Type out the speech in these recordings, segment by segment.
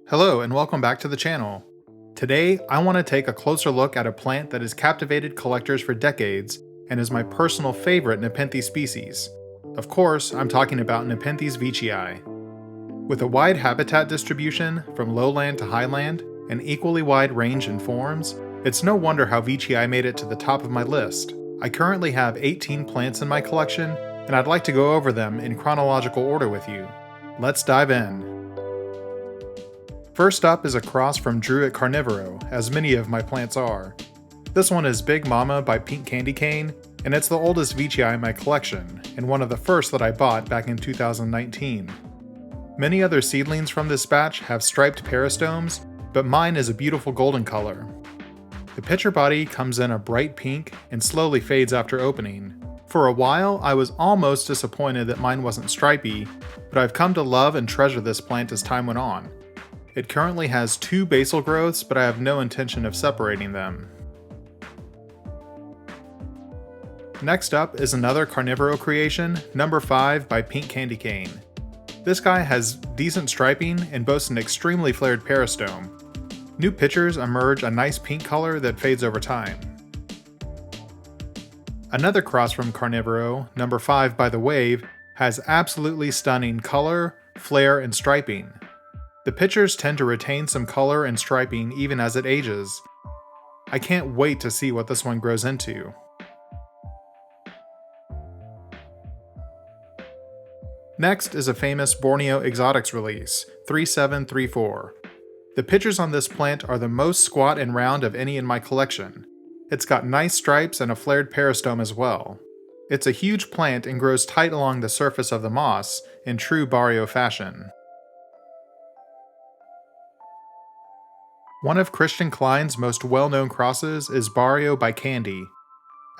Hello and welcome back to the channel. Today, I want to take a closer look at a plant that has captivated collectors for decades and is my personal favorite Nepenthes species. Of course, I'm talking about Nepenthes Veitchii. With a wide habitat distribution from lowland to highland, and equally wide range in forms, it's no wonder how Veitchii made it to the top of my list. I currently have 18 plants in my collection, and I'd like to go over them in chronological order with you. Let's dive in. First up is a cross from Druid Carnivoro, as many of my plants are. This one is Big Mama by Pink Candy Cane, and it's the oldest Veitchii in my collection, and one of the first that I bought back in 2019. Many other seedlings from this batch have striped peristomes, but mine is a beautiful golden color. The pitcher body comes in a bright pink and slowly fades after opening. For a while, I was almost disappointed that mine wasn't stripy, but I've come to love and treasure this plant as time went on. It currently has 2 basal growths, but I have no intention of separating them. Next up is another Carnivoro creation, number 5 by Pink Candy Cane. This guy has decent striping and boasts an extremely flared peristome. New pitchers emerge a nice pink color that fades over time. Another cross from Carnivoro, number 5 by The Wave, has absolutely stunning color, flare, and striping. The pitchers tend to retain some color and striping even as it ages. I can't wait to see what this one grows into. Next is a famous Borneo Exotics release, 3734. The pitchers on this plant are the most squat and round of any in my collection. It's got nice stripes and a flared peristome as well. It's a huge plant and grows tight along the surface of the moss in true Bareo fashion. One of Christian Klein's most well-known crosses is Bareo by Candy.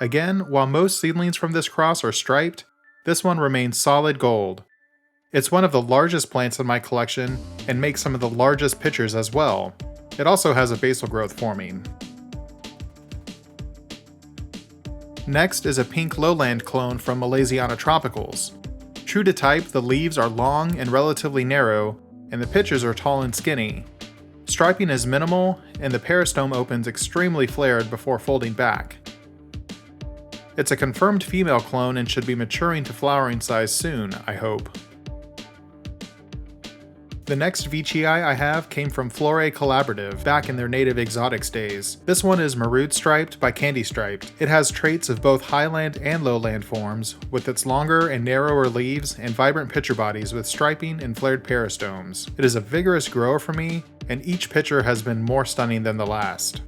Again, while most seedlings from this cross are striped, this one remains solid gold. It's one of the largest plants in my collection and makes some of the largest pitchers as well. It also has a basal growth forming. Next is a pink lowland clone from Malaysiana Tropicals. True to type, the leaves are long and relatively narrow, and the pitchers are tall and skinny. Striping is minimal, and the peristome opens extremely flared before folding back. It's a confirmed female clone and should be maturing to flowering size soon, I hope. The next Veitchii I have came from Flore Collaborative back in their native exotics days. This one is Maroon Striped by Candy Striped. It has traits of both highland and lowland forms, with its longer and narrower leaves and vibrant pitcher bodies with striping and flared peristomes. It is a vigorous grower for me, and each pitcher has been more stunning than the last.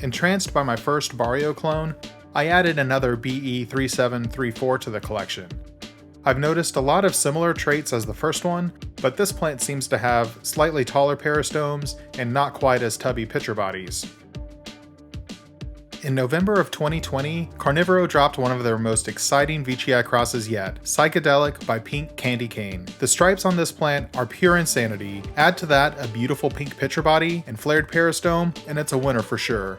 Entranced by my first Bareo clone, I added another BE-3734 to the collection. I've noticed a lot of similar traits as the first one, but this plant seems to have slightly taller peristomes and not quite as tubby pitcher bodies. In November of 2020, Carnivoro dropped one of their most exciting Veitchii crosses yet, Psychedelic by Pink Candy Cane. The stripes on this plant are pure insanity. Add to that a beautiful pink pitcher body and flared peristome, and it's a winner for sure.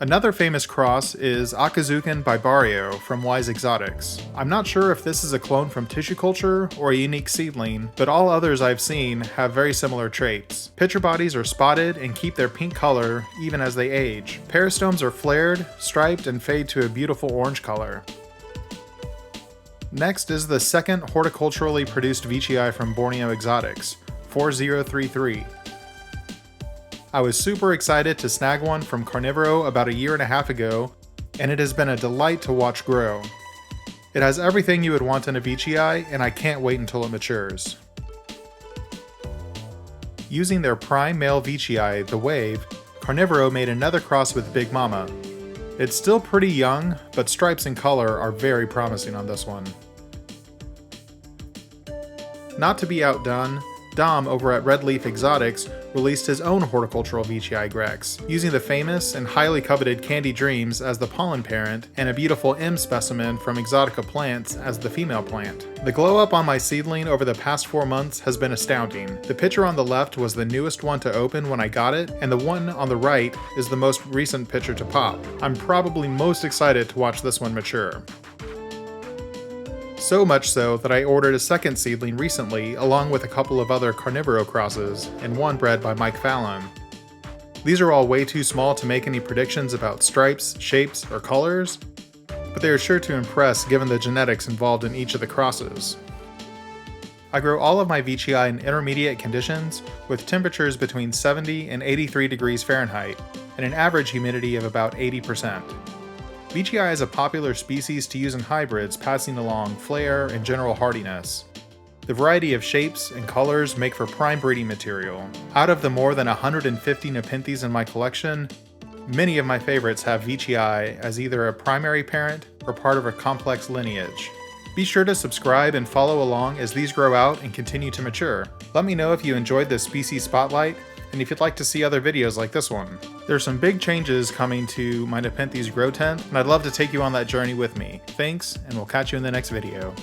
Another famous cross is Akazuken by Bareo from Wise Exotics. I'm not sure if this is a clone from tissue culture or a unique seedling, but all others I've seen have very similar traits. Pitcher bodies are spotted and keep their pink color even as they age. Peristomes are flared, striped, and fade to a beautiful orange color. Next is the second horticulturally produced Veitchii from Borneo Exotics, 4033. I was super excited to snag one from Carnivoro about 1.5 years ago, and it has been a delight to watch grow. It has everything you would want in a Veitchii, and I can't wait until it matures. Using their prime male Veitchii, The Wave, Carnivoro made another cross with Big Mama. It's still pretty young, but stripes and color are very promising on this one. Not to be outdone, Dom over at Red Leaf Exotics released his own horticultural Veitchii Grex, using the famous and highly coveted Candy Dreams as the pollen parent and a beautiful M specimen from Exotica Plants as the female plant. The glow up on my seedling over the past 4 months has been astounding. The pitcher on the left was the newest one to open when I got it, and the one on the right is the most recent pitcher to pop. I'm probably most excited to watch this one mature. So much so that I ordered a second seedling recently along with a couple of other carnivoro crosses, and one bred by Mike Fallon. These are all way too small to make any predictions about stripes, shapes, or colors, but they are sure to impress given the genetics involved in each of the crosses. I grow all of my Veitchii in intermediate conditions with temperatures between 70 and 83 degrees Fahrenheit and an average humidity of about 80%. Veitchii is a popular species to use in hybrids, passing along flair and general hardiness. The variety of shapes and colors make for prime breeding material. Out of the more than 150 Nepenthes in my collection, many of my favorites have Veitchii as either a primary parent or part of a complex lineage. Be sure to subscribe and follow along as these grow out and continue to mature. Let me know if you enjoyed this species spotlight and if you'd like to see other videos like this one. There are some big changes coming to my Nepenthes grow tent, and I'd love to take you on that journey with me. Thanks, and we'll catch you in the next video.